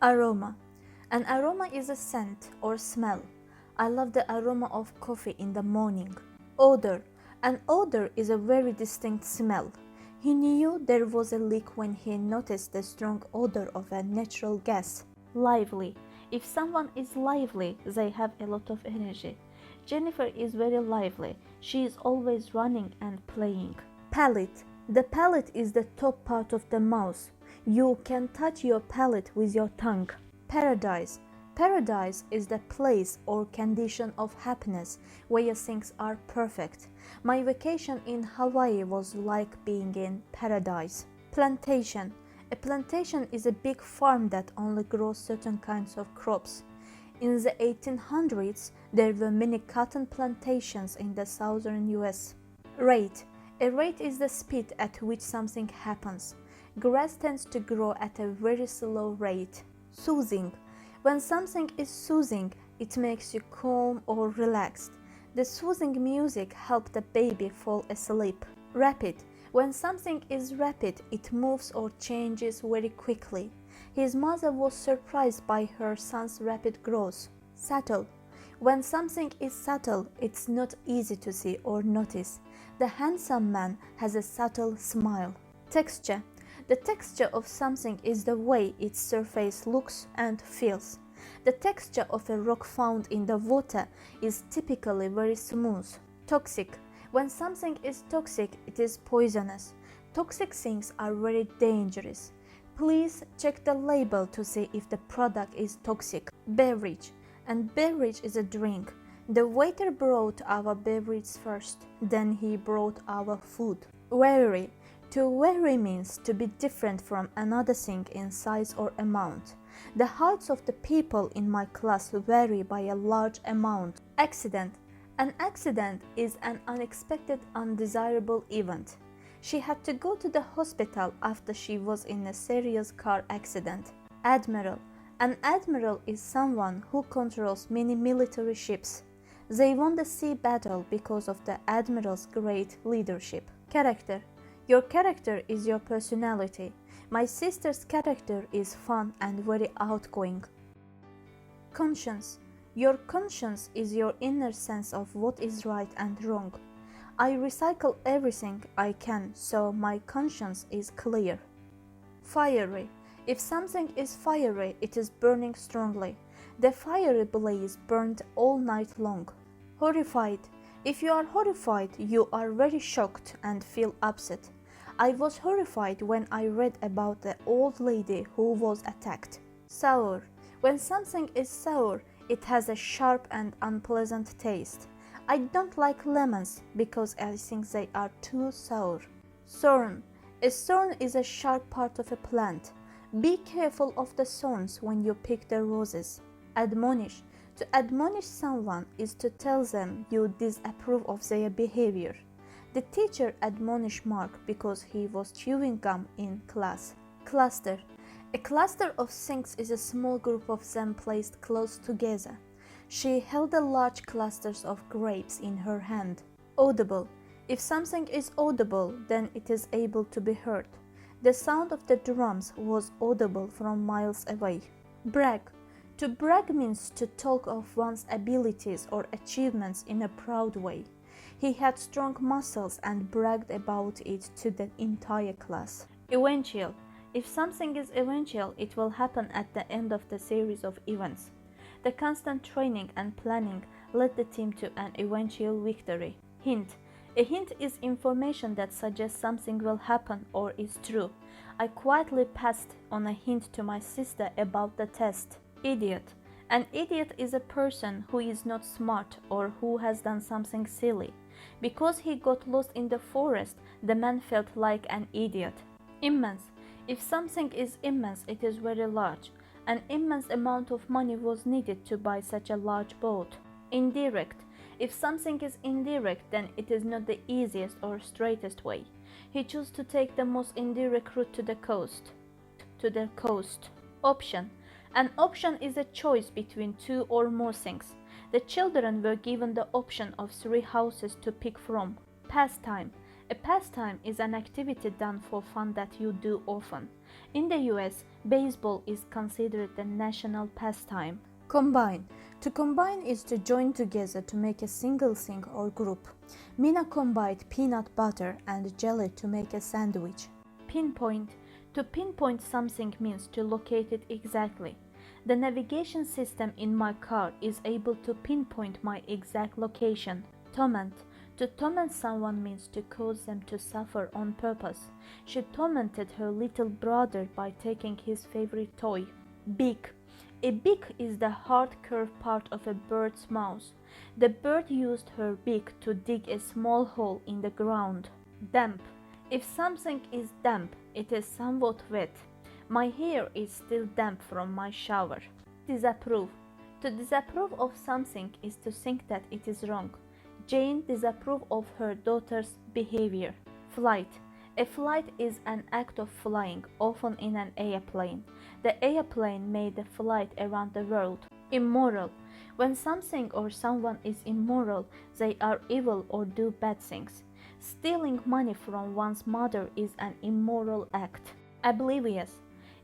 Aroma. An aroma is a scent or smell. I love the aroma of coffee in the morning. Odor. An odor is a very distinct smell. He knew there was a leak when he noticed the strong odor of a natural gas. Lively. If someone is lively, they have a lot of energy. Jennifer is very lively. She is always running and playing. Palate. The palate is the top part of the mouth. You can touch your palate with your tongue. Paradise. Paradise is the place or condition of happiness where things are perfect. My vacation in Hawaii was like being in paradise. Plantation. A plantation is a big farm that only grows certain kinds of crops. In the 1800s, there were many cotton plantations in the southern US. Rate. A rate is the speed at which something happens. Grass tends to grow at a very slow rate. Soothing. When something is soothing, it makes you calm or relaxed. The soothing music helps the baby fall asleep. Rapid. When something is rapid, it moves or changes very quickly. His mother was surprised by her son's rapid growth. Subtle. When something is subtle, it's not easy to see or notice. The handsome man has a subtle smile. Texture. The texture of something is the way its surface looks and feels. The texture of a rock found in the water is typically very smooth. Toxic. When something is toxic, it is poisonous. Toxic things are very dangerous. Please check the label to see if the product is toxic. Beverage. And beverage is a drink. The waiter brought our beverage first, then he brought our food. Vary. To vary means to be different from another thing in size or amount. The heights of the people in my class vary by a large amount. Accident. An accident is an unexpected, undesirable event. She had to go to the hospital after she was in a serious car accident. Admiral. An admiral is someone who controls many military ships. They won the sea battle because of the admiral's great leadership. Character. Your character is your personality. My sister's character is fun and very outgoing. Conscience. Your conscience is your inner sense of what is right and wrong. I recycle everything I can, so my conscience is clear. Fiery. If something is fiery, it is burning strongly. The fiery blaze burned all night long. Horrified. If you are horrified, you are very shocked and feel upset. I was horrified when I read about the old lady who was attacked. Sour. When something is sour, it has a sharp and unpleasant taste. I don't like lemons because I think they are too sour. Thorn. A thorn is a sharp part of a plant. Be careful of the thorns when you pick the roses. Admonish. To admonish someone is to tell them you disapprove of their behavior. The teacher admonished Mark because he was chewing gum in class. Cluster. A cluster of things is a small group of them placed close together. She held a large clusters of grapes in her hand. Audible. If something is audible, then it is able to be heard. The sound of the drums was audible from miles away. Brag. To brag means to talk of one's abilities or achievements in a proud way. He had strong muscles and bragged about it to the entire class. Eventual. If something is eventual, it will happen at the end of the series of events. The constant training and planning led the team to an eventual victory. Hint. A hint is information that suggests something will happen or is true. I quietly passed on a hint to my sister about the test. Idiot. An idiot is a person who is not smart or who has done something silly. Because he got lost in the forest, the man felt like an idiot. Immense. If something is immense, it is very large. An immense amount of money was needed to buy such a large boat. Indirect. If something is indirect, then it is not the easiest or straightest way. He chose to take the most indirect route to the coast. Option. An option is a choice between two or more things. The children were given the option of 3 houses to pick from. Pastime. A pastime is an activity done for fun that you do often. In the US, baseball is considered the national pastime. Combine. To combine is to join together to make a single thing or group. Mina combined peanut butter and jelly to make a sandwich. Pinpoint. To pinpoint something means to locate it exactly. The navigation system in my car is able to pinpoint my exact location. Torment. To torment someone means to cause them to suffer on purpose. She tormented her little brother by taking his favorite toy. Beak. A beak is the hard curved part of a bird's mouth. The bird used her beak to dig a small hole in the ground. Damp. If something is damp, it is somewhat wet. My hair is still damp from my shower. Disapprove. To disapprove of something is to think that it is wrong. Jane disapproved of her daughter's behavior. Flight. A flight is an act of flying, often in an airplane. The airplane made a flight around the world. Immoral. When something or someone is immoral, they are evil or do bad things. Stealing money from one's mother is an immoral act. Oblivious.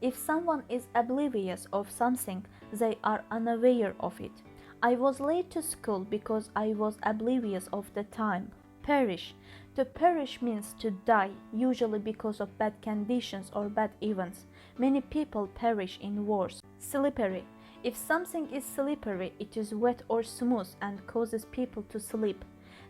If someone is oblivious of something, they are unaware of it. I was late to school because I was oblivious of the time. Perish. To perish means to die, usually because of bad conditions or bad events. Many people perish in wars. Slippery. If something is slippery, it is wet or smooth and causes people to slip.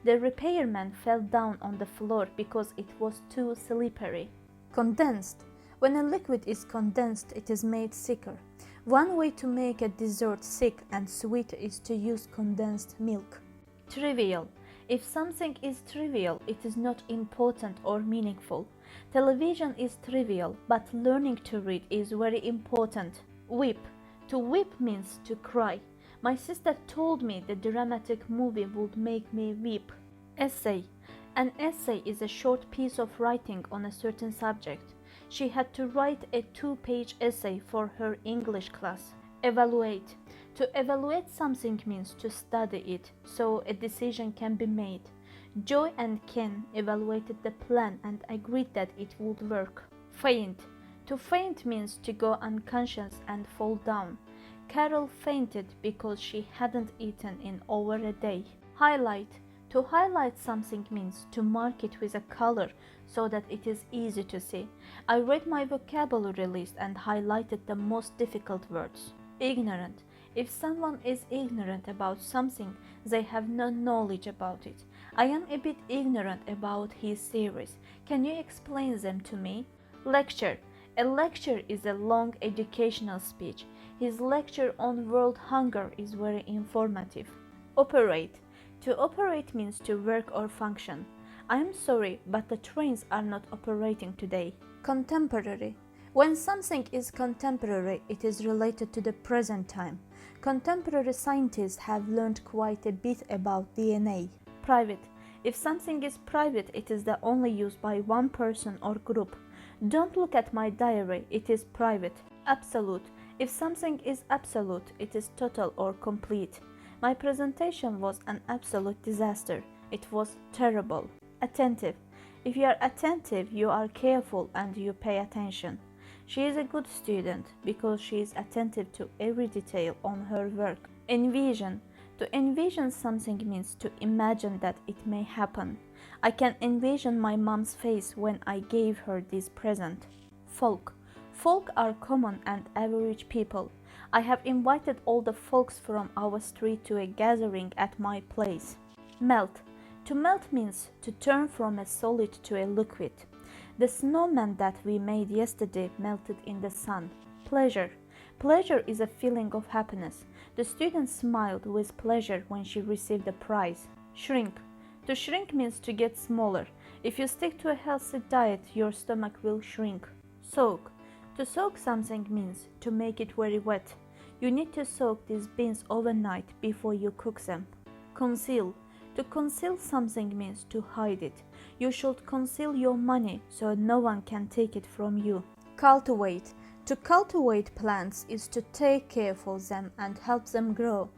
The repairman fell down on the floor because it was too slippery. Condensed. When a liquid is condensed, it is made thicker. One way to make a dessert thick and sweet is to use condensed milk. Trivial. If something is trivial, it is not important or meaningful. Television is trivial, but learning to read is very important. Weep. To weep means to cry. My sister told me the dramatic movie would make me weep. Essay. An essay is a short piece of writing on a certain subject. She had to write a 2-page essay for her English class. Evaluate. To evaluate something means to study it, so a decision can be made. Joy and Ken evaluated the plan and agreed that it would work. Faint. To faint means to go unconscious and fall down. Carol fainted because she hadn't eaten in over a day. Highlight. To highlight something means to mark it with a color so that it is easy to see. I read my vocabulary list and highlighted the most difficult words. Ignorant. If someone is ignorant about something, they have no knowledge about it. I am a bit ignorant about his theories. Can you explain them to me? Lecture. A lecture is a long educational speech. His lecture on world hunger is very informative. Operate. To operate means to work or function. I am sorry, but the trains are not operating today. Contemporary. When something is contemporary, it is related to the present time. Contemporary scientists have learned quite a bit about DNA. Private. If something is private, it is the only used by one person or group. Don't look at my diary, it is private. Absolute. If something is absolute, it is total or complete. My presentation was an absolute disaster. It was terrible. Attentive. If you are attentive, you are careful and you pay attention. She is a good student because she is attentive to every detail on her work. Envision. To envision something means to imagine that it may happen. I can envision my mom's face when I gave her this present. Folk. Folk are common and average people. I have invited all the folks from our street to a gathering at my place. Melt. To melt means to turn from a solid to a liquid. The snowman that we made yesterday melted in the sun. Pleasure. Pleasure is a feeling of happiness. The student smiled with pleasure when she received the prize. Shrink. To shrink means to get smaller. If you stick to a healthy diet, your stomach will shrink. Soak. To soak something means to make it very wet. You need to soak these beans overnight before you cook them. Conceal. To conceal something means to hide it. You should conceal your money so no one can take it from you. Cultivate. To cultivate plants is to take care for them and help them grow.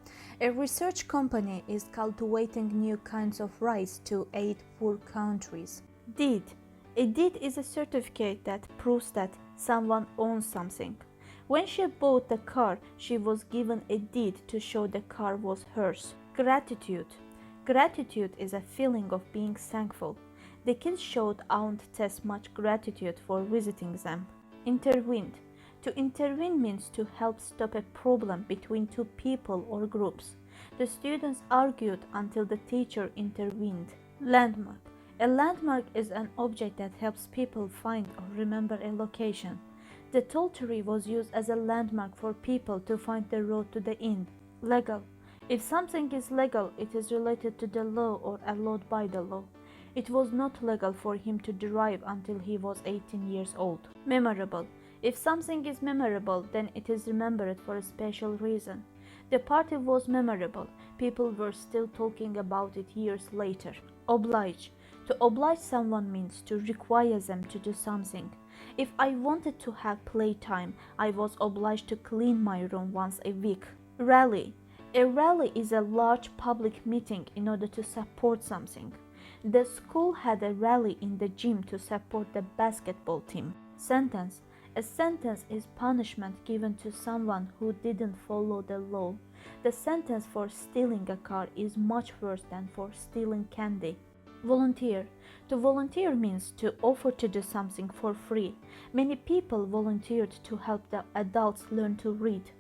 A research company is cultivating new kinds of rice to aid poor countries. Deed. A deed is a certificate that proves that someone owns something. When she bought the car, she was given a deed to show the car was hers. Gratitude. Gratitude is a feeling of being thankful. The kids showed Aunt Tess much gratitude for visiting them. Intervened. To intervene means to help stop a problem between two people or groups. The students argued until the teacher intervened. Landmark. A landmark is an object that helps people find or remember a location. The tall tree was used as a landmark for people to find the road to the inn. Legal. If something is legal, it is related to the law or allowed by the law. It was not legal for him to drive until he was 18 years old. Memorable. If something is memorable, then it is remembered for a special reason. The party was memorable. People were still talking about it years later. Oblige. To oblige someone means to require them to do something. If I wanted to have playtime, I was obliged to clean my room once a week. Rally. A rally is a large public meeting in order to support something. The school had a rally in the gym to support the basketball team. Sentence. A sentence is punishment given to someone who didn't follow the law. The sentence for stealing a car is much worse than for stealing candy. Volunteer. To volunteer means to offer to do something for free. Many people volunteered to help the adults learn to read.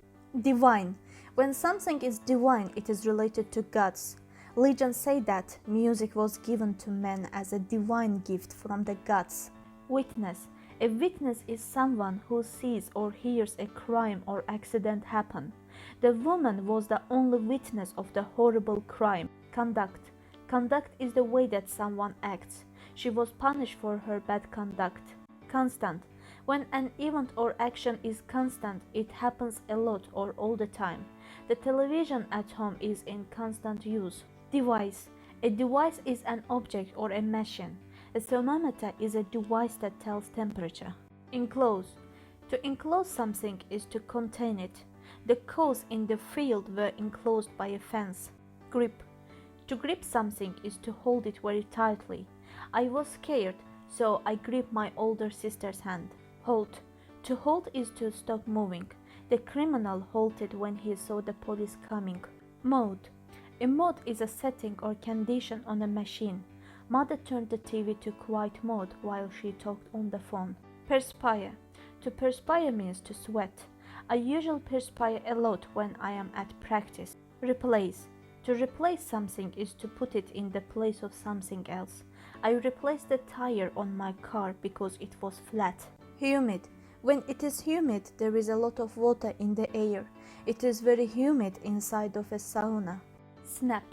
Divine. When something is divine, it is related to gods. Legends say that music was given to men as a divine gift from the gods. Witness. A witness is someone who sees or hears a crime or accident happen. The woman was the only witness of the horrible crime. Conduct. Conduct is the way that someone acts. She was punished for her bad conduct. Constant. When an event or action is constant, it happens a lot or all the time. The television at home is in constant use. Device. A device is an object or a machine. A thermometer is a device that tells temperature. Enclose. To enclose something is to contain it. The cows in the field were enclosed by a fence. Grip. To grip something is to hold it very tightly. I was scared, so I gripped my older sister's hand. Halt. To halt is to stop moving. The criminal halted when he saw the police coming. Mode. A mode is a setting or condition on a machine. Mother turned the TV to quiet mode while she talked on the phone. Perspire. To perspire means to sweat. I usually perspire a lot when I am at practice. Replace. To replace something is to put it in the place of something else. I replaced the tire on my car because it was flat. Humid. When it is humid, there is a lot of water in the air. It is very humid inside of a sauna. Snap.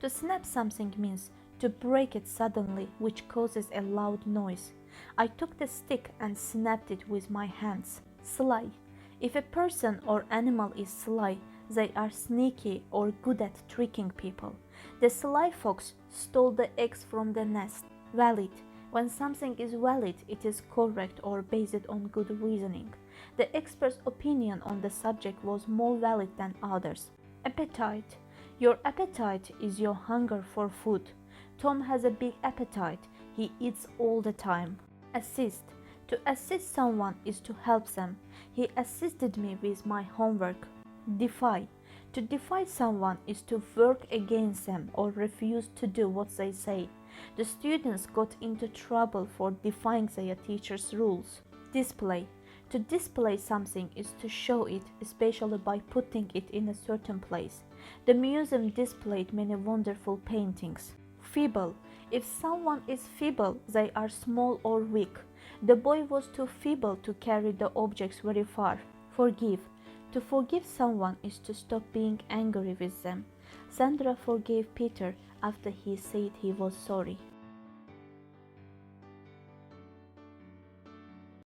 To snap something means to break it suddenly, which causes a loud noise. I took the stick and snapped it with my hands. Sly. If a person or animal is sly, they are sneaky or good at tricking people. The sly fox stole the eggs from the nest. Valid. When something is valid, it is correct or based on good reasoning. The expert's opinion on the subject was more valid than others. Appetite. Your appetite is your hunger for food. Tom has a big appetite. He eats all the time. Assist. To assist someone is to help them. He assisted me with my homework. Defy. To defy someone is to work against them or refuse to do what they say. The students got into trouble for defying their teacher's rules. Display. To display something is to show it, especially by putting it in a certain place. The museum displayed many wonderful paintings. Feeble. If someone is feeble, they are small or weak. The boy was too feeble to carry the objects very far. Forgive. To forgive someone is to stop being angry with them. Sandra forgave Peter after he said he was sorry.